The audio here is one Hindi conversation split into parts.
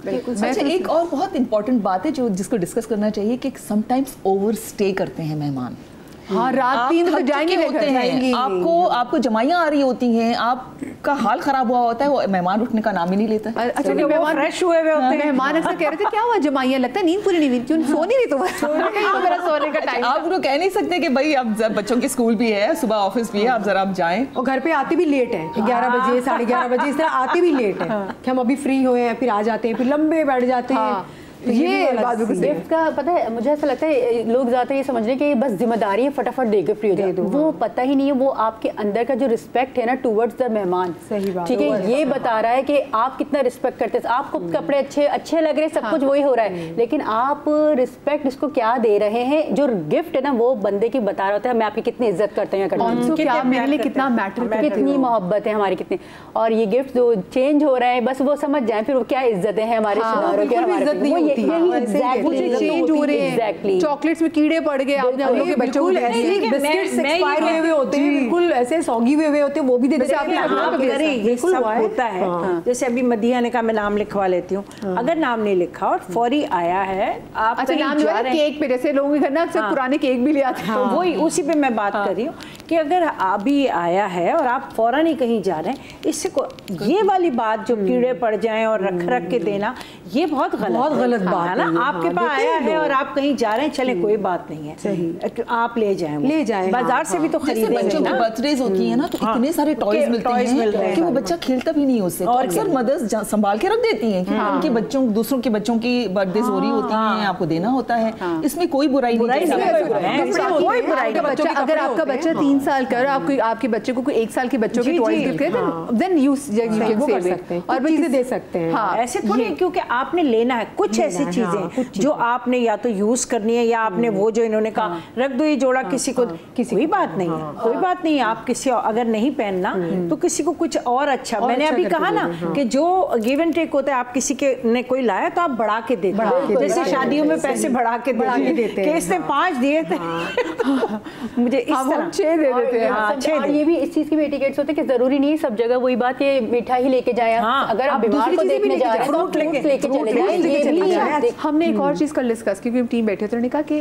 अच्छा, एक और बहुत इंपॉर्टेंट बात है जो जिसको डिस्कस करना चाहिए कि समटाइम्स ओवर स्टे करते हैं मेहमान। हाँ, रात 3 बजे जाएंगे होते हैं, आपको जमाइयाँ आ रही होती हैं, आपका हाल खराब हुआ होता है, वो मेहमान उठने का नाम ही नहीं लेता। अच्छा, मेहमान फ्रेश हुए हुए होते हैं, मेहमान अक्सर कह रहे थे क्या हुआ जमाइयाँ, लगता है नींद पूरी नहीं हुई, क्यों सो नहीं रही तुम्हारा सोने का टाइम। आप उनको कह नहीं सकते कि भाई अब बच्चों के स्कूल भी है, सुबह ऑफिस भी है, आप जरा आप जाएं। और घर पे आते भी लेट है, 11 बजे 11:30 बजे, इस तरह आते भी लेट है कि हम अभी फ्री हुए हैं, फिर आ जाते हैं, फिर लंबे बैठ जाते हैं। ये गिफ्ट का पता है, मुझे ऐसा लगता है लोग ज़्यादातर ये समझ रहे हैं कि बस जिम्मेदारी है, फटाफट दे के फ्री हो जाए, वो पता ही नहीं है वो आपके अंदर का जो रिस्पेक्ट है ना टूवर्ड्स द मेहमान, सही बात, ठीक है, ये बता रहा है कि आप कितना रिस्पेक्ट करते हैं। आपको कपड़े अच्छे लग रहे हैं, सब कुछ वही हो रहा है, लेकिन आप रिस्पेक्ट इसको क्या दे रहे हैं, जो गिफ्ट है ना वो बंदे की बता रहा होता है मैं आपकी कितनी इज्जत करते हैं, कितना मैटर, कितनी मोहब्बत है हमारी, कितनी। और ये गिफ्ट जो चेंज हो रहा है बस वो समझ जाए फिर वो क्या इज्जत है हमारे चेंज हो रहे हैं, चॉकलेट्स में कीड़े पड़ गए, आपने हम लोग के बच्चों को बिस्किट्स एक्सपायर हुए हुए होते हैं, बिल्कुल ऐसे सौगी हुए होते हैं, वो भी दे देते हैं। ये सब होता है। जैसे अभी मदीहा ने कहा मैं नाम लिखवा लेती हूँ, अगर नाम नहीं लिखा और फौरी आया है, आप नाम जो है केक पे, जैसे लोगों के घर ना अक्सर पुराने केक भी ले आते हैं, तो वही उसी पे मैं बात कर रही हूँ कि अगर अभी आया है और आप फौरन ही कहीं जा रहे हैं, इससे ये वाली बात जो कीड़े पड़ जाएं और रख के देना, ये बहुत गलत बात है ना। आपके पास आया है और आप कहीं जा रहे हैं, चले कोई बात नहीं है, आप ले जाएं बाजार से भी तो खरीदेंगे। बच्चों की बर्थडेज होती है ना तो इतने सारे टॉयज मिलते हैं कि वो बच्चा खेलता भी नहीं उससे, और अक्सर मदर्स संभाल के रख देती हैं कि उनके बच्चों, दूसरों के बच्चों की बर्थडेज हो रही होती हैं, आपको देना होता है, इसमें कोई बुराई नहीं है। अगर आपका बच्चा 3 साल का और आपके बच्चे को 1 साल के बच्चों के टॉयज गिफ्ट करें, देन यू कैन सकते हैं और चीजें दे सकते हैं। ऐसे थोड़ी, क्योंकि आपने लेना है कुछ ऐसी चीजें जो आपने या तो यूज करनी है या आपने वो जो इन्होंने कहा रख दो ये जोड़ा किसी को, कोई बात नहीं है, कोई बात नहीं है। आप किसी अगर नहीं पहनना तो किसी को कुछ और अच्छा, मैंने अभी कहा ना कि जो गिव एंड टेक होता है, आप किसी के ने कोई लाया तो आप बढ़ा के देते हैं, जैसे शादियों में पैसे बढ़ा के देते हैं, इसने 5 दिए थे मुझे इस तरह 6 दे देते हैं। और ये भी इस चीज की भी एटिकेट्स होते हैं कि जरूरी नहीं है सब जगह वही बात ये मीठा ही लेके जाए, अगर आप बीमार को देखने जा रहे हैं फ्रूट लेके चले जाए। हमने एक और चीज़ कल डिस्कस की, टीम बैठे थे, उन्होंने कहा कि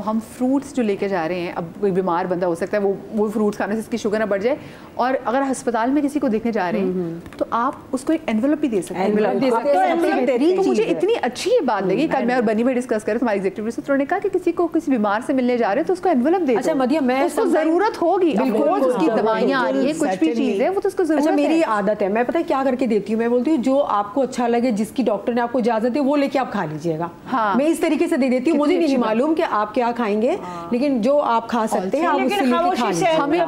हम फ्रूट्स जो लेके जा रहे हैं, अब कोई बीमार बंदा हो सकता है वो फ्रूट्स खाने से इसकी शुगर ना बढ़ जाए, और अगर अस्पताल में किसी को देखने जा रहे हैं तो आप उसको एक एनवेलप भी दे सकते हैं। तो मुझे इतनी अच्छी ये बात लगी, कल मैं और बनी भाई डिस्कस कर रहे थे हमारे एग्जीक्यूटिव से, उन्होंने कहा कि किसी को किसी बीमार से मिलने जा रहे हैं तो उसको एनवेलप दे दो। अच्छा मदिया, मैं उसको जरूरत होगी, उसकी दवाइयाँ आ रही है, कुछ भी चीज़ है वो तो उसको जरूरत है। मेरी आदत है, मैं पता है क्या करके देती हूँ, मैं बोलती हूँ जो आपको अच्छा लगे, जिसकी डॉक्टर ने आपको इजाजत है वो लेके आप खा लीजिएगा। मैं इस तरीके से दे देती हूँ, मुझे नहीं मालूम कि आप क्या खाएंगे, लेकिन जो आप खा सकते हैं आप उससे लेके खा लीजिए। हमें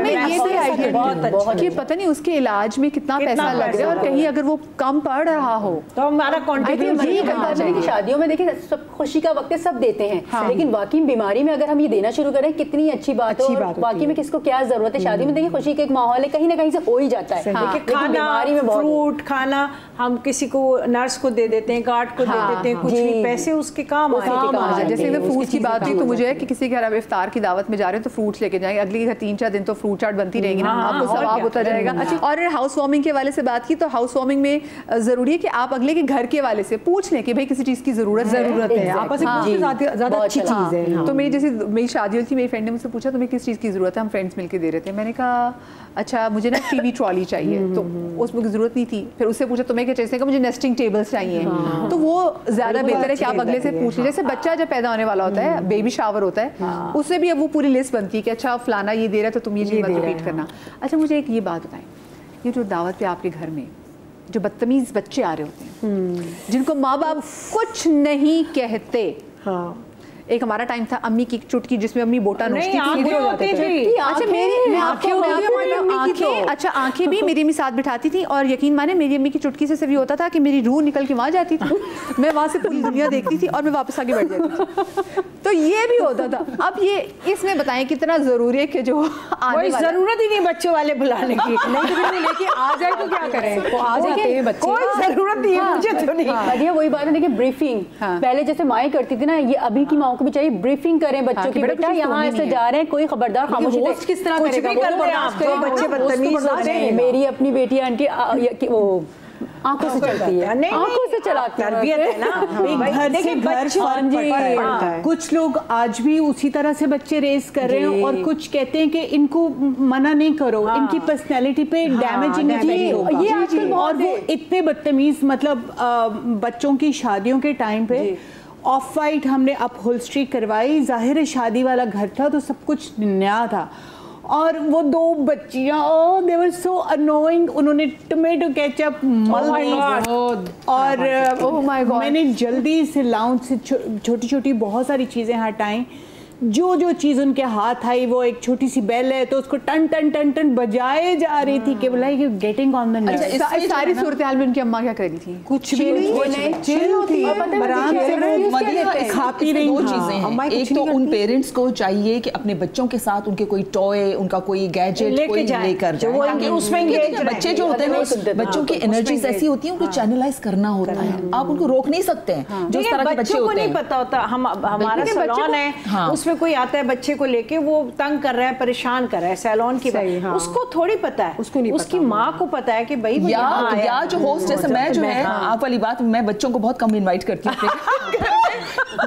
ये भी आइडिया कि पता नहीं उसके इलाज में कितना पैसा लग रहा है, और कहीं अगर वो कम पड़ रहा हो तो हमारा कॉन्ट्रीब्यूशन। शादियों में देखिए सब खुशी का वक्त सब देते हैं, लेकिन वाकई बीमारी में अगर हम ये देना शुरू करें कितनी अच्छी बात है। बाकी में किसको क्या जरूरत है, शादी में देखिए खुशी का एक माहौल है, कहीं ना कहीं से हो ही जाता है। बीमारी में फ्रूट खाना हम किसी को नर्स को दे देते हैं, गार्ड को दे देते हैं, कुछ भी पैसे उसके काम आ जाए। जैसे मैं फ्रूट की बात हुई तो मुझे है कि किसी के घर आप इफ्तार की दावत में जा रहे हैं तो फ्रूट्स लेके जाएंगे, अगली 3-4 दिन तो फ्रूट चाट बनती रहेगी ना, आपको सवाब होता जाएगा। और हाउस वार्मिंग के वाले से बात की तो हाउस वार्मिंग में जरूरी है कि आप अगले के घर के वाले से पूछ लें कि भाई किसी चीज की जरूरत है, आपस में ज्यादा अच्छी चीज है। तो मेरी जैसे मेरी शादी हुई थी, मेरी फ्रेंड ने मुझसे पूछा तुम्हें किस चीज की जरूरत है, हम फ्रेंड्स मिलकर दे रहे थे, मैंने कहा अच्छा मुझे ना टीवी ट्रॉली चाहिए, तो उसमें जरूरत नहीं थी। फिर उससे पूछा तुम्हें क्या चाहिए, मुझे नेस्टिंग टेबल्स चाहिए, तो वो ज्यादा बेहतर है कि आप अगले से पूछ लीजिए। जैसे बच्चा जब पैदा होने वाला होता है, बेबी शावर होता है, उससे भी अब वो पूरी लिस्ट बनती है कि अच्छा फलाना ये दे रहा है तो तुम ये चीज मत रिपीट करना। अच्छा मुझे एक ये बात बताएं, ये जो दावत पे आपके घर में जो बदतमीज बच्चे आ रहे होते हैं जिनको माँ बाप कुछ नहीं कहते, एक हमारा टाइम था अम्मी की चुटकी जिसमें अम्मी बोटा नोचती थी। अच्छा मेरी आंखें, अच्छा आंखें भी मेरी अम्मी साथ बिठाती थी, और यकीन माने मेरी अम्मी की चुटकी से सिर्फ ये होता था कि मेरी रूह निकल के वहाँ जाती थी, मैं वहाँ से पूरी दुनिया देखती थी और मैं वापस आगे बढ़ जाती थी। तो ये भी होता था। अब ये इसमें बताएं कितना जरूरी है कि जो कोई जरूरत ही नहीं बच्चों वाले बुलाने की, नहीं लेके आ जाए तो क्या करें, तो आ जाते हैं बच्चे, कोई जरूरत नहीं है मुझे तो नहीं। वही बात है, देखिए ब्रीफिंग पहले जैसे माएँ करती थी ना, ये अभी की माओ को भी चाहिए ब्रीफिंग करें बच्चों की, बेटा यहाँ ऐसे जा रहे हैं, कोई खबरदार खामोशी किस तरह करेगा, बच्चे बदतमीज होते हैं। मेरी अपनी बेटी आंटी वो आंखों से चलती है, आंखों से चलाती है, तरबियत है ना, घर से घर फर्क है। कुछ लोग आज भी उसी तरह से बच्चे रेस कर रहे हैं और कुछ कहते हैं कि इनको मना नहीं करो, इनकी पर्सनैलिटी पे डैमेजिंग इफेक्ट होगा। और वो इतने बदतमीज, मतलब बच्चों की शादियों के टाइम पे ऑफ वाइट हमने अपहोल्स्ट्री करवाई, जाहिर है शादी वाला घर था तो सब कुछ नया था, और वो 2 बच्चियां, दे वर सो अनोइंग, उन्होंने टोमेटो केचप मल दी और मैंने जल्दी से लाउंज से छोटी छोटी बहुत सारी चीज़ें हटाई। जो चीज़ उनके हाथ आई, वो एक छोटी सी बेल है तो उसको टन टन टन टन बजाए जा रही थी कि like getting on the next. सारी सूरत हाल में उनकी अम्मा क्या कर रही थी? कुछ भी नहीं, चिल थी, आराम से खा पी रही। 2 चीजें हैं, एक तो उन पेरेंट्स को चाहिए कि अपने बच्चों के साथ उनके कोई टॉय, उनका कोई गैजेट लेकर जाए, उसमें बच्चे जो होते हैं बच्चों की एनर्जीज ऐसी होती है, उनको चैनलाइज करना होता है, आप उनको रोक नहीं सकते हैं। जो तरह के बच्चे होते हैं, नहीं पता होता, हमारा सैलून है, उसमें कोई आता है बच्चे को लेके, वो तंग कर रहा है, परेशान कर रहा है सैलून की बात, उसको थोड़ी पता है, उसको नहीं, उसकी माँ को पता है कि भाई या जो होस्ट जैसे मैं जो है, आप वाली बात, मैं बच्चों को बहुत कम इनवाइट करती हूँ।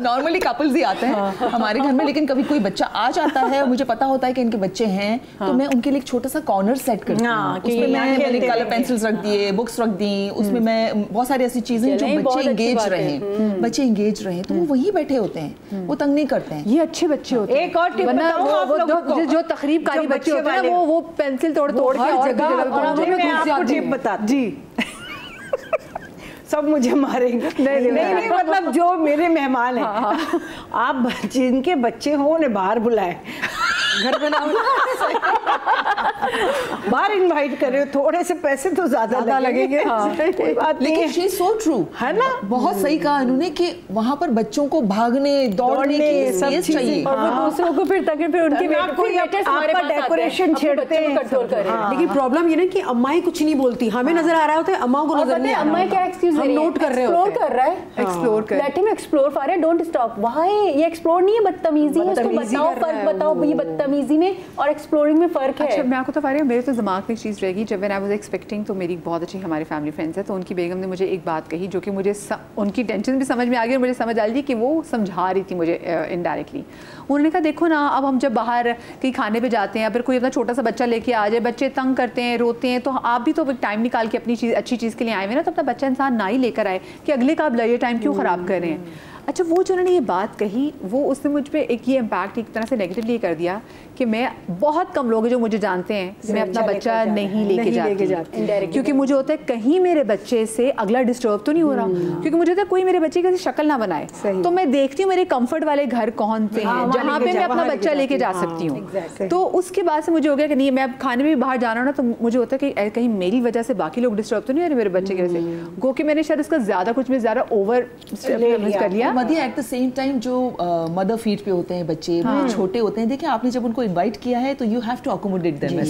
नॉर्मली कपल्स ही आते हैं हमारे घर में, लेकिन कभी कोई बच्चा आ जाता है और मुझे पता होता है कि इनके बच्चे हैं, तो मैं उनके लिए एक छोटा सा कॉर्नर सेट करती हूँ, उसमें मैंने कलर पेंसिल्स रख दिए, बुक्स रख दी, उसमें मैं बहुत सारी ऐसी चीजें जो बच्चे एंगेज रहे, तो वो वहीं बैठे होते हैं, वो तंग नहीं करते हैं। ये अच्छे बच्चे होते हैं। एक और टिप बताऊं आप लोगों को, जो तकरीबकारी बच्चे होते हैं वो पेंसिल तोड़ के और जगह टिप बताती जी। सब मुझे मारेंगे, नहीं मतलब जो मेरे मेहमान हैं, आप जिनके बच्चे हो उन्हें बाहर बुलाएं, घर में ना बाहर इनवाइट कर रहे हो, थोड़े से पैसे तो ज्यादा लगेंगे, कोई बात नहीं, लेकिन शी इज सो ट्रू, है ना, बहुत सही कहा इन्होंने कि वहाँ पर बच्चों को भागने दौड़ने की स्पेस चाहिए, और वो दूसरों को फिर उनकी आपका डेकोरेशन छेड़ते हैं, लेकिन प्रॉब्लम ये ना कि अम्माएं कुछ नहीं बोलती, हमें नजर आ रहा होता है, अम्माओं को नजर नहीं आ रहा, अम्मा क्या एक्सक्यूज दे रही है, नोट कर रहे होते हैं, एक्सप्लोर कर रहा है, एक्सप्लोर कर, let him explore for it, don't stop, why, ये एक्सप्लोर नहीं है, बदतमीजी है, उसको बताओ, फर्क बताओ, ये बदतमीजी में और एक्सप्लोरिंग में फर्क है। अच्छा, मैं आपको तो बता रही हूँ, मेरे तो दिमाग में एक चीज़ रहेगी, जब व्हेन आई वाज एक्सपेक्टिंग, तो मेरी बहुत अच्छी हमारी फैमिली फ्रेंड्स है, तो उनकी बेगम ने मुझे एक बात कही जो कि मुझे उनकी टेंशन भी समझ में आ गई, और मुझे समझ आ रही थी कि वो समझा रही थी मुझे इनडायरेक्टली। उन्होंने कहा देखो ना, अब हम जब बाहर कहीं खाने पे जाते हैं, अगर कोई अपना छोटा सा बच्चा लेके आ जाए, बच्चे तंग करते हैं, रोते हैं, तो आप भी तो टाइम निकाल के अपनी चीज़, अच्छी चीज़ के लिए आए हुए ना, तो अपना बच्चा इंसान ना ही लेकर आए कि अगले का आप ये टाइम क्यों ख़राब कर रहे हैं। अच्छा, वो जो उन्होंने ये बात कही, वो उसने मुझ पे एक ये इम्पैक्ट एक तरह से नेगेटिवली कर दिया कि मैं, बहुत कम लोग जो मुझे जानते हैं, मैं अपना बच्चा नहीं लेके जाती, क्योंकि मुझे होता है कहीं मेरे बच्चे से अगला डिस्टर्ब तो नहीं हो रहा, क्योंकि मुझे होता है कोई मेरे बच्चे की शक्ल ना बनाए, तो मैं देखती हूँ मेरे कंफर्ट वाले घर कौन से हैं जहाँ पे मैं अपना बच्चा लेके जा सकती हूँ। तो उसके बाद से मुझे हो गया कि नहीं, मैं अब खाने में भी बाहर जाना हो ना, तो मुझे होता है कि कहीं मेरी वजह से बाकी लोग डिस्टर्ब तो नहीं हो रहे मेरे बच्चे की वजह से, गो कि मैंने शायद उसका ज़्यादा कुछ में ज़्यादा ओवर कर लिया। मदिया, एट द सेम टाइम जो मदर फीट पे होते हैं बच्चे, वो छोटे होते हैं, देखिए आपने जब उनको इनवाइट किया है तो you have to accommodate them,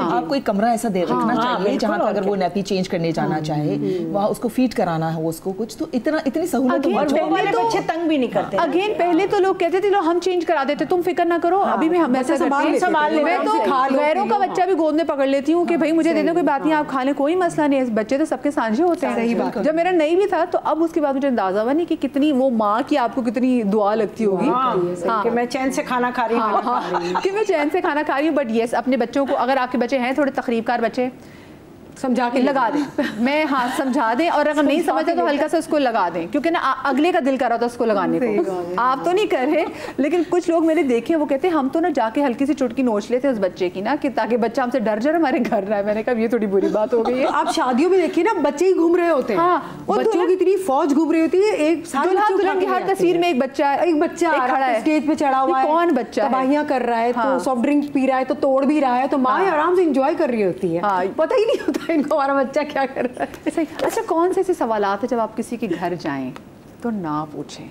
आपको एक कमरा ऐसा दे रखना चाहिए जहाँ पर अगर वो नैपी चेंज करने जाना चाहे, वहाँ उसको फीड कराना हो उसको कुछ, तो इतनी सहूलत, बच्चे तंग भी नहीं करते। अगेन पहले तो लोग कहते थे लो हम चेंज करा देते, तुम फिक्र ना करो, अभी भी हम ऐसा संभाल ले, मैं तो गैरों का बच्चा भी गोद में पकड़ लेती हूँ कि भाई मुझे दे दो, कोई बात नहीं, आप खा लें, कोई मसला नहीं है, बच्चे तो सबके साझे होते हैं। जब मेरा नहीं भी था, तो अब उसके बाद मुझे अंदाजा हुआ नहीं कि कितनी वो माँ की आपको कितनी दुआ लगती होगी कि मैं चैन से खाना खा रही हूँ, कि मैं चैन से खाना खा रही हूँ। बट यस, अपने बच्चों को, अगर आपके बच्चे हैं थोड़े तकरीबकार बच्चे, समझा के लगा दें, मैं हाँ समझा दें, और अगर नहीं समझते तो हल्का सा उसको लगा दें, क्योंकि ना अगले का दिल कर रहा था उसको लगाने को, आप तो नहीं कर रहे, लेकिन कुछ लोग मैंने देखे वो कहते हैं हम तो ना जाके हल्की सी चुटकी नोच लेते हैं उस बच्चे की ना, कि ताकि बच्चा हमसे डर जाए हमारे घर रहा है। मैंने कहा ये थोड़ी बुरी बात हो गई है। आप शादियों में देखिए ना, बच्चे ही घूम रहे होते हैं, बच्चों की इतनी फौज घूम रही होती है, एक दुल्हन की हर तस्वीर में एक बच्चा खड़ा है, स्टेज पे चढ़ा हुआ है, कौन बच्चा तबाहियां कर रहा है, तो सॉफ्ट ड्रिंक पी रहा है, तो तोड़ भी रहा है, तो माँ आराम से एंजॉय कर रही होती है, पता ही नहीं होता इनको हमारा बच्चा क्या कर रहा है। अच्छा, कौन से ऐसे सवालात है जब आप किसी के घर जाएं तो ना पूछें?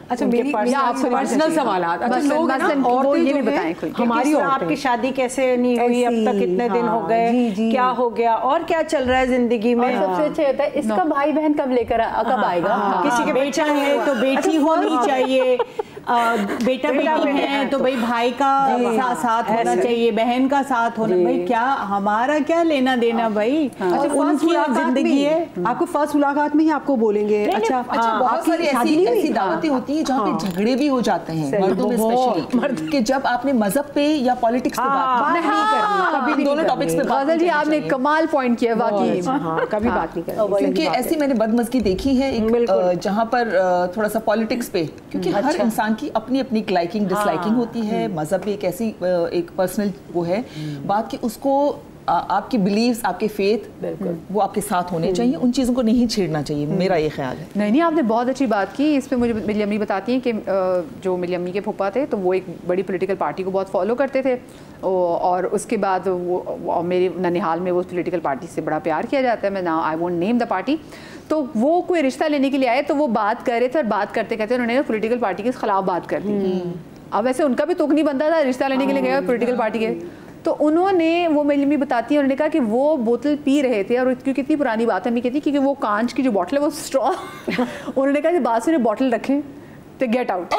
अच्छा, मेरी पर्सनल सवालात, अच्छा लोग ना, और ये भी बताएं हमारी आपकी शादी कैसे नहीं हुई, अब तक कितने दिन हो गए, क्या हो गया, और क्या चल रहा है जिंदगी में, सबसे अच्छा होता है इसका भाई बहन कब लेकर कब आएगा, किसी के बच्चा है तो बेटी होनी चाहिए, बेटा बेटी है तो भाई भाई का साथ होना चाहिए, बहन का साथ होना, भाई क्या हमारा क्या लेना देना भाई, उनकी जिंदगी है। आपको फर्स्ट मुलाकात में ही आपको बोलेंगे अच्छा बहुत सारी ऐसी दावतें होती है जहाँ पे झगड़े भी हो जाते हैं मर्दों में स्पेशली, मर्द के जब आपने मजहब पे या पॉलिटिक्स पे बात नहीं करना, दोनों टॉपिक्स पे बात गजल जी आपने कमाल पॉइंट किया वाकई, कभी बात नहीं करनी, क्योंकि ऐसी मैंने बदमज़गी देखी है जहाँ पर थोड़ा सा पॉलिटिक्स पे, क्योंकि हर इंसान की अपनी अपनी लाइकिंग डिसलाइकिंग होती है, मजहब भी एक ऐसी एक पर्सनल वो है बात कि उसको आपकी बिलीव्स, आपके फेथ वो आपके साथ होने चाहिए, उन चीज़ों को नहीं छेड़ना चाहिए, मेरा ये ख्याल है। नहीं आपने बहुत अच्छी बात की। इस पे मुझे मेरी अम्मी बताती हैं कि जो मेरी अम्मी के फूफा थे तो वो एक बड़ी पॉलिटिकल पार्टी को बहुत फॉलो करते थे और उसके बाद वो मेरे ननिहाल में वो पॉलिटिकल पार्टी से बड़ा प्यार किया जाता है, मैं ना I won't name the party, तो वो कोई रिश्ता लेने के लिए आए तो वो बात कर रहे थे और बात करते करते उन्होंने पॉलिटिकल पार्टी के खिलाफ बात कर दी। अब वैसे उनका भी तुक नहीं बनता था, रिश्ता लेने के लिए गए पॉलिटिकल पार्टी के, तो उन्होंने वो मेरी अम्मी बताती है, उन्होंने कहा कि वो बोतल पी रहे थे और क्योंकि कितनी पुरानी बात है अम्मी कहती क्योंकि वो कांच की जो बोतल है वो स्ट्रॉ उन्होंने कहा कि बाद से बोतल रखें तो गेट आउट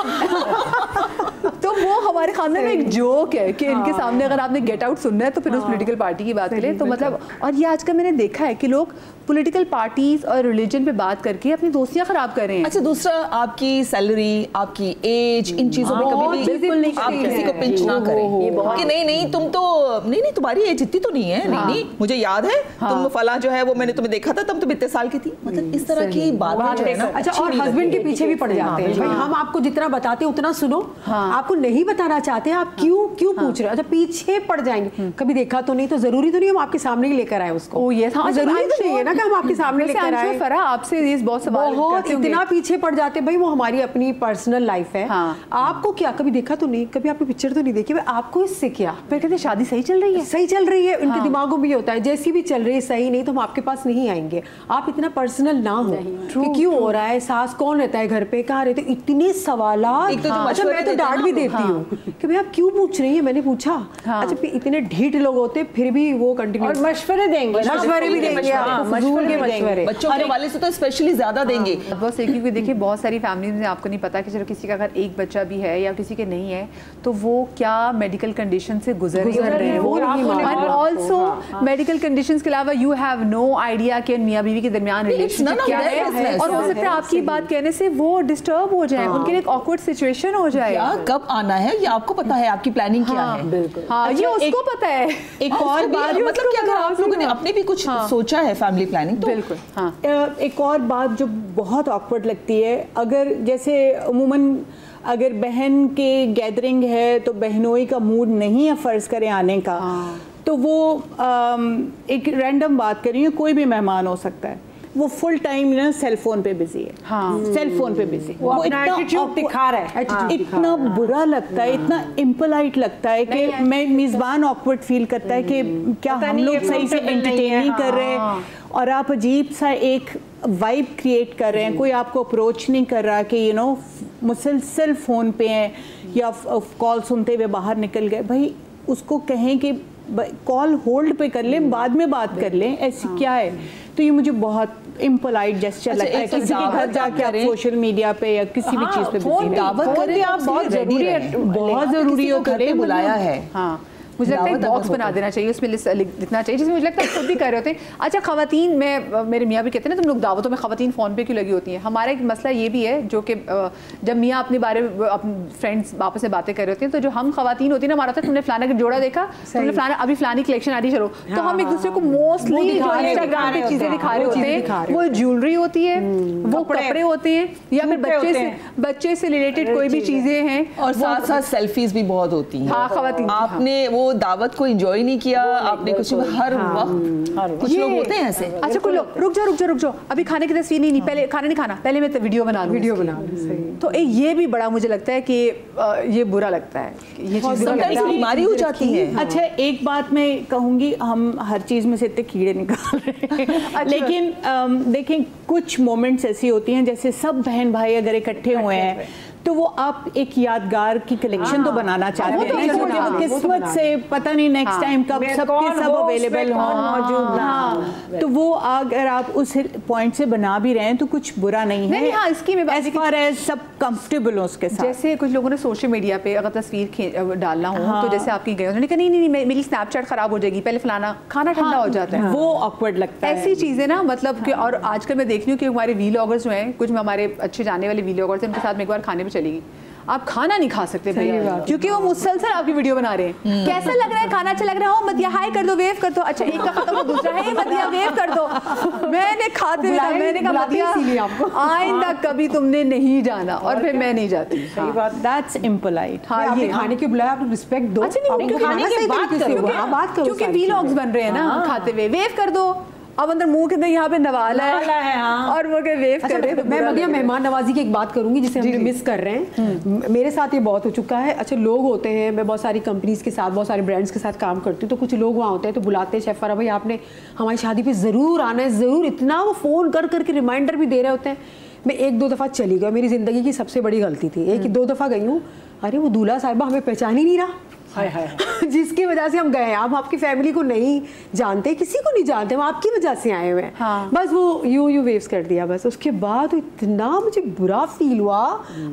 तो वो हमारे खानदान में एक जोक है कि इनके सामने अगर आपने गेट आउट सुनना है तो फिर उस पॉलिटिकल पार्टी की बात करें, तो मतलब और ये आजकल मैंने देखा है कि लोग पॉलिटिकल पार्टीज और रिलीजन पे बात करके अपनी दोस्तियां खराब कर रहे हैं। अच्छा, दूसरा आपकी सैलरी, आपकी एज, इन चीजों में कभी भी बिल्कुल नहीं आप किसी को पिंच ना करें कि नहीं तुम तो नहीं तुम्हारी एज इतनी तो नहीं है, नहीं मुझे याद है तुम फला जो है वो मैंने तुम्हें देखा था तब तुम इतने साल की थी, मतलब इस तरह की बात है ना। अच्छा, और हस्बैंड के पीछे भी पड़ जाते हैं, भाई हम आपको जितना बताते हैं उतना सुनो, आपको नहीं बताना चाहते आप क्यों पूछ रहे हो, अच्छा पीछे पड़ जाएंगे, कभी देखा तो नहीं, तो जरूरी तो नहीं हम आपके सामने लेकर आए उसको, जरूरी तो नहीं है ना कि हम आपके सामने लेकर आए। फरा आपसे ये बहुत सवाल बहुत इतना पीछे पड़ जाते भाई, वो हमारी अपनी पर्सनल लाइफ है, आपको क्या कभी देखा तो नहीं, कभी आपने पिक्चर तो नहीं देखी, आपको इससे क्या, फिर कहते शादी सही चल रही है, सही चल रही है, उनके दिमागों में ये होता है जैसी भी चल रही है सही, नहीं तो हम आपके पास नहीं आएंगे, आप इतना पर्सनल ना हो कि क्यों हो रहा है, सास कौन रहता है घर पे, कहाँ रहते, इतने सवाल। अच्छा, मैं तो डांट भी देती हूँ कि भाई आप क्यों पूछ रही है, मैंने पूछा। अच्छा, इतने ढीठ लोग होते फिर भी वो कंटिन्यू और मशवरे देंगे, मशवरे भी देंगे, बच्चों के हवाले से तो स्पेशली ज्यादा देंगे। बस एक क्योंकि देखिए बहुत सारी फैमिलीज में आपको नहीं पता कि चलो किसी का अगर एक बच्चा भी है या किसी के नहीं है तो वो क्या मेडिकल कंडीशन से गुजर रहे हैं, और ऑल्सो मेडिकल कंडीशंस के अलावा यू हैव नो आइडिया कि मियां बीवी के दरमियान रिलेशनशिप क्या है, और हो सकता है आपकी बात कहने से वो डिस्टर्ब हो जाए, उनके लिए एक ऑकवर्ड सिचुएशन हो जाए, कब आना है ये आपको पता है, आपकी प्लानिंग क्या है, हाँ ये उसको पता है। एक और बात, मतलब कि अगर आप लोगों ने अपने भी कुछ सोचा है फैमिली प्लानिंग तो बिल्कुल। हाँ, एक और बात जो बहुत ऑकवर्ड लगती है, अगर जैसे अमूमन अगर बहन के गैदरिंग है तो बहनोई का मूड नहीं है फ़र्ज़ करें आने का, तो वो एक रैंडम बात कर रही है, कोई भी मेहमान हो सकता है, वो फुल टाइम ना सेल फोन पे बिजी है, सेल फोन पे बिजी, वो इतना एटीट्यूड दिखा रहा है, इतना बुरा लगता है, इतना इम्पोलाइट लगता है कि मैं मेज़बान ऑकवर्ड फील करता है कि क्या हम लोग सही से एंटरटेन नहीं कर रहे हैं, और आप अजीब सा एक वाइब क्रिएट कर रहे हैं, कोई आपको अप्रोच नहीं कर रहा कि मुसलसल फ़ोन पे हैं या कॉल सुनते हुए बाहर निकल गए, भाई उसको कहें कि कॉल होल्ड पे कर लें, बाद में बात कर लें, ऐसी क्या है। तो ये मुझे बहुत इम्पोलाइट जेस्चर लगता है, किसी के घर जाके आप सोशल मीडिया पे या किसी भी चीज़ पे दावत करें, आप बहुत जरूरी है, बहुत ज़रूरी हो, घर पे बुलाया है, मुझे लगता है बॉक्स बना देना चाहिए, उसमें लिखना चाहिए, जिसमें मुझे लगता है खुद भी कर रहे होते हैं। अच्छा, खवातीन में मेरे मियाँ भी कहते हैं ना तुम लोग दावतों में खवातीन फ़ोन पे क्यों लगी होती हैं। हमारा एक मसला ये भी है जो कि जब मियाँ अपने बारे में अपने फ्रेंड्स आपस में बातें कर रहे होते हैं तो जो हम खवातीन होती है ना, हमारा होता है तुमने फलाना का जोड़ा देखा, तुमने फलाना अभी फलानी कलेक्शन आ रही, चलो, तो हम एक दूसरे को मोस्टली जो इंस्टाग्राम पे चीज़ें दिखा रहे होते हैं वो ज्वेलरी होती है, वो कपड़े होते हैं, या फिर बच्चे से रिलेटेड कोई भी चीज़ें हैं, और साथ साथ सेल्फीज भी बहुत होती हैं। हाँ, खवातीन आपने वो दावत को एंजॉय नहीं किया, आपने कुछ हर वक्त कुछ लोग होते हैं ऐसे। अच्छा, कोई लोग रुक जाओ अभी खाने की तस्वीर नहीं, पहले खाना नहीं खाना, पहले मैं वीडियो बना लूं। तो ये भी बड़ा मुझे लगता है कि ये बुरा लगता है, ये चीज़ बीमारी हो जाती है। अच्छा, एक बात मैं कहूँगी, हम हर चीज़ में से इतने कीड़े निकाल रहे हैं, लेकिन देखें कुछ मोमेंट्स ऐसी होती हैं जैसे सब बहन भाई अगर इकट्ठे हुए हैं तो वो आप एक यादगार की कलेक्शन तो बनाना चाहते हैं, वो किस्मत से पता नहीं नेक्स्ट टाइम कब सबके सब अवेलेबल हो मौजूद। हाँ, तो वो अगर आप उस पॉइंट से बना भी रहे हैं तो कुछ बुरा नहीं है। हाँ, इसकी मैं एज फार एज सब कंफर्टेबल हो उसके साथ। जैसे कुछ लोगों ने सोशल मीडिया पे अगर तस्वीर डालना हो तो जैसे आपकी गए, उन्होंने कहा नहीं मेरी स्नैपचैट खराब हो जाएगी, पहले फलाना, खाना ठंडा हो जाता है, वो ऑकवर्ड लगता है। ऐसी चीजें ना, मतलब कि और आजकल मैं देख रही हूँ कि हमारे वीलॉगर्स जो हैं, कुछ हमारे अच्छे जाने वाले वीलॉगर्स हैं, उनके साथ मैं एक बार खाने पे चली गई। आप खाना नहीं खा सकते भैया, क्योंकि वो मुसलसल आपकी वीडियो बना रहे हैं। कैसा लग रहा है खाना, अच्छा लग रहा है, मत हाई कर दो, वेव कर दो, अच्छा एक का खत्म हो दूसरा है, मत वेव कर दो। मैंने खाते हुए मैंने कहा मत आइंदा कभी तुमने नहीं जाना, और फिर मैं नहीं जाती। सही बात, दैट्स इम्पोलाइट। हाँ, ये खाने के बुलाया, आप रिस्पेक्ट दो। अच्छा नहीं, खाने के बात करो, क्योंकि वीलॉग्स बन रहे हैं ना खाते हुए, वेव कर दो। अब अंदर मुंह के अंदर यहाँ पे नवाला है हाँ। और वो के वेव कर रहे हैं। मैं मदिया मेहमान नवाजी की एक बात करूंगी जिसे हम मिस कर रहे हैं। मेरे साथ ये बहुत हो चुका है। अच्छा, लोग होते हैं, मैं बहुत सारी कंपनीज के साथ, बहुत सारे ब्रांड्स के साथ काम करती हूँ, तो कुछ लोग वहाँ होते हैं तो बुलाते हैं, शेफ फरा भाई आपने हमारी शादी पे ज़रूर आना है, ज़रूर। इतना वो फ़ोन कर करके रिमाइंडर भी दे रहे होते हैं। मैं एक दो दफ़ा चली गई, मेरी ज़िंदगी की सबसे बड़ी गलती थी। एक दो दफ़ा गई हूँ, अरे वो दूल्हा साहिबा हमें पहचान ही नहीं रहा, जिसकी वजह से हम गए हैं। आप आपकी फैमिली को नहीं जानते, किसी को नहीं जानते, हम आपकी वजह से आए हुए हैं। हाँ। बस वो यू वेव्स कर दिया बस। उसके बाद इतना मुझे बुरा फील हुआ।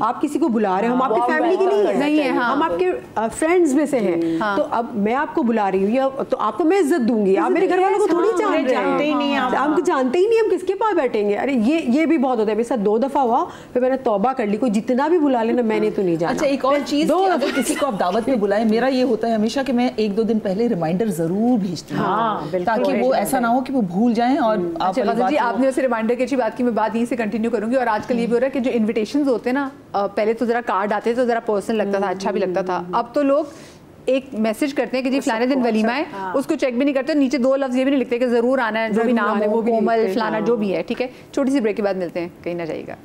आप किसी को बुला रहे हैं, हम आपकी फैमिली की नहीं है, हम आपके फ्रेंड्स में से हैं, तो अब मैं आपको बुला रही हूँ तो आपको मैं इज्जत दूंगी। आप मेरे घर वालों को थोड़ी जानते ही नहीं, हम जानते ही नहीं, हम किसके पास बैठेंगे। अरे ये भी बहुत होता है। मेरे साथ 2 दफा हुआ, फिर मैंने तौबा कर ली, कोई जितना भी बुला लेना मैंने तो नहीं जाना। अच्छा, एक और चीज, अगर किसी को आप दावत में बुलाएं, मेरा ये होता है हमेशा कि मैं 1-2 दिन पहले रिमाइंडर जरूर भेजती हूँ, ताकि वो ऐसा ना हो कि वो भूल जाएं। और जी, आपने वैसे रिमाइंडर की अच्छी बात की, मैं बात यहीं से कंटिन्यू करूंगी। और आजकल ये भी हो रहा है कि जो इन्विटेशंस होते हैं ना, पहले तो जरा कार्ड आते थे तो जरा पर्सनल लगता था, अच्छा भी लगता था। अब तो लोग एक मैसेज करते हैं कि जी फलाने दिन वलीमा है, उसको चेक भी नहीं करते, नीचे 2 लफ्ज ये भी नहीं लिखते कि जरूर आना है, जो भी नाम है, वो कोमल फलाना जो भी है। ठीक है, छोटी सी ब्रेक के बाद मिलते हैं, कहीं ना जाइएगा।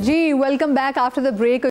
जी, welcome back after the break.